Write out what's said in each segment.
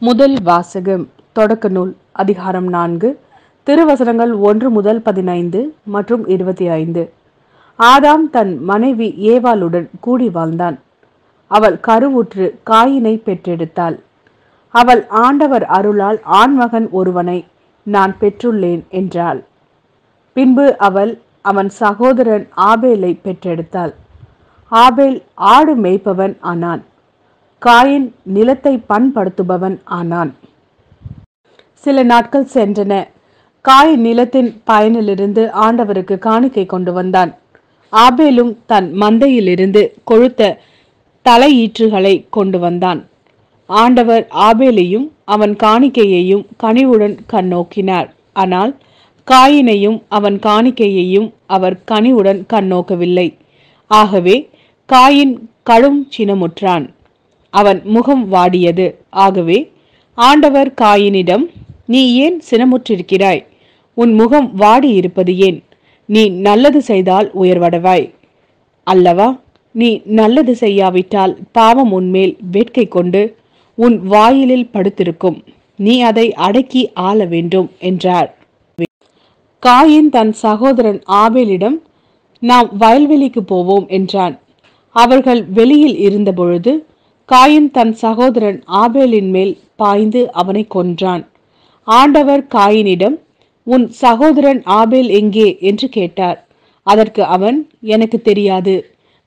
முதல் வாசகம். தொடக்க நூல் அதிகாரம் 4 திருவசனங்கள் 1 முதல் 15 மற்றும் 25. ஆதாம் தன் மனைவி ஏவாளுடன் கூடி வாழ்ந்தான். அவள் கருவுற்று காயினை பெற்றெடுத்தாள். அவள் ஆண்டவர் அருளால் ஆண்மகன் ஒருவனை நான் பெற்றுள்ளேன் என்றாள். பின்பு அவள் அவன் சகோதரன் ஆபேலை பெற்றெடுத்தாள். ஆபேல் ஆடு மேய்ப்பவன் ஆனான். காயின் நிலத்தை பண்படுத்துபவன் ஆனான். சில நாட்கள் சென்றன. காயின் நிலத்தின் பயனிலிருந்து ஆண்டவருக்கு காணிக்கை கொண்டு வந்தான். ஆபேலும் தன் மந்தையிலிருந்து கொழுத்த தலையீற்றுகளை கொண்டு வந்தான். ஆண்டவர் ஆபேலையும் அவன் காணிக்கையையும் கனிவுடன் கண்ணோக்கினார். ஆனால் காயினையும் அவன் காணிக்கையையும் அவர் கனிவுடன் கண்ணோக்கவில்லை. ஆகவே காயின் கடும் சினமுற்றான். அவன் முகம் வாடியது. ஆகவே ஆண்டவர் காயினிடம், நீ ஏன் சினமுற்றிருக்கிறாய்? உன் முகம் வாடி இருப்பது ஏன்? நீ நல்லது செய்தால் உயர்வடைவாய் அல்லவா? நீ நல்லது செய்யாவிட்டால் பாவம் உன்மேல் வேட்கை கொண்டு உன் வாயிலில் படுத்திருக்கும். நீ அதை அடக்கி ஆள வேண்டும் என்றார். காயின் தன் சகோதரன் ஆபேலிடம், நாம் வயல்வெளிக்கு போவோம் என்றான். அவர்கள் வெளியில் இருந்தபொழுது காயின் தன் சகோதரன் ஆபேலின் மேல் பாய்ந்து அவனை கொன்றான். ஆண்டவர் காயினிடம், உன் சகோதரன் ஆபேல் எங்கே என்று கேட்டார். அதற்கு அவன், எனக்கு தெரியாது.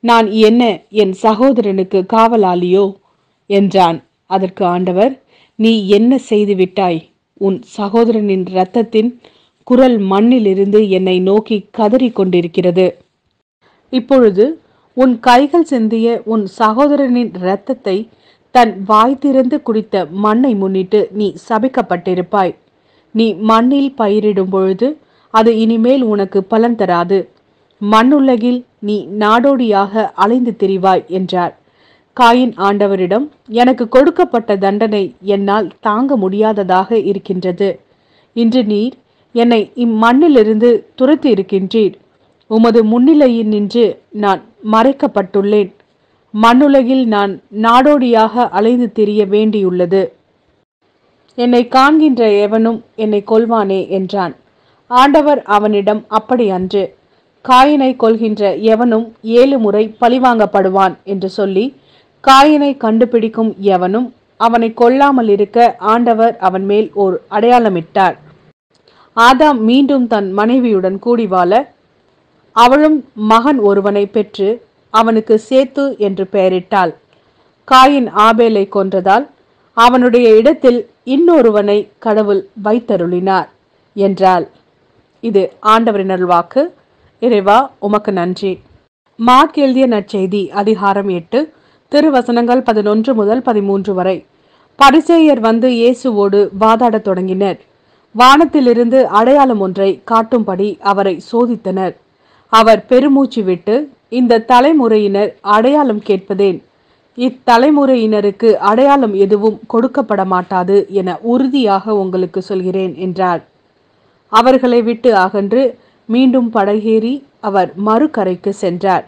நான் என்ன என் சகோதரனுக்கு காவலாளியோ என்றான். அதற்கு ஆண்டவர், நீ என்ன செய்து விட்டாய்? உன் சகோதரனின் இரத்தத்தின் குரல் மண்ணிலிருந்து என்னை நோக்கி கதறி கொண்டிருக்கிறது. இப்பொழுது உன் கைகள் சிந்திய உன் சகோதரனின் இரத்தத்தை தன் வாய் திறந்து குடித்த மண்ணை முன்னிட்டு நீ சபிக்கப்பட்டிருப்பாய். நீ மண்ணில் பயிரிடும் பொழுது அது இனிமேல் உனக்கு பலன் தராது. மண்ணுலகில் நீ நாடோடியாக அலைந்து திரிவாய் என்றார். காயின் ஆண்டவரிடம், எனக்கு கொடுக்கப்பட்ட தண்டனை என்னால் தாங்க முடியாததாக இருக்கின்றது. இன்று நீர் என்னை இம்மண்ணிலிருந்து துரத்தி இருக்கின்றீர். உமது முன்னிலையில் நின்று நான் மறைக்கப்பட்டுள்ளேன். மண்ணுலகில் நான் நாடோடியாக அலைந்து திரிய வேண்டியுள்ளது. என்னை காண்கின்ற எவனும் என்னை கொல்வானே என்றான். ஆண்டவர் அவனிடம், அப்படி அன்று. காயினை கொல்கின்ற எவனும் 7 முறை பழிவாங்கப்படுவான் என்று சொல்லி, காயினை கண்டுபிடிக்கும் எவனும் அவனை கொல்லாமல் இருக்க ஆண்டவர் அவன் மேல் ஓர் அடையாளமிட்டார். ஆதாம் மீண்டும் தன் மனைவியுடன் கூடி வாழ அவளும் மகன் ஒருவனை பெற்று அவனுக்கு சேத்து என்று பெயரிட்டாள். காயின் ஆபேலை கொன்றதால் அவனுடைய இடத்தில் இன்னொருவனை கடவுள் வைத்தருளினார் என்றாள். இது ஆண்டவரின் அருள்வாக்கு. இறைவா, உமக்கு நன்றி. மார்க் எழுதிய நற்செய்தி அதிகாரம் 8 திருவசனங்கள் 11 முதல் 13 வரை. பரிசேயர் வந்து இயேசுவோடு வாதாடத் தொடங்கினர். வானத்திலிருந்து அடையாளம் ஒன்றை காட்டும்படி அவரை சோதித்தனர். அவர் பெருமூச்சு விட்டு, இந்த தலைமுறையினர் அடையாளம் கேட்பதேன்? இத்தலைமுறையினருக்கு அடையாளம் எதுவும் கொடுக்கப்பட மாட்டாது என உறுதியாக உங்களுக்கு சொல்கிறேன் என்றார். அவர்களை விட்டு அகன்று மீண்டும் படகேறி அவர் மறுகரைக்கு சென்றார்.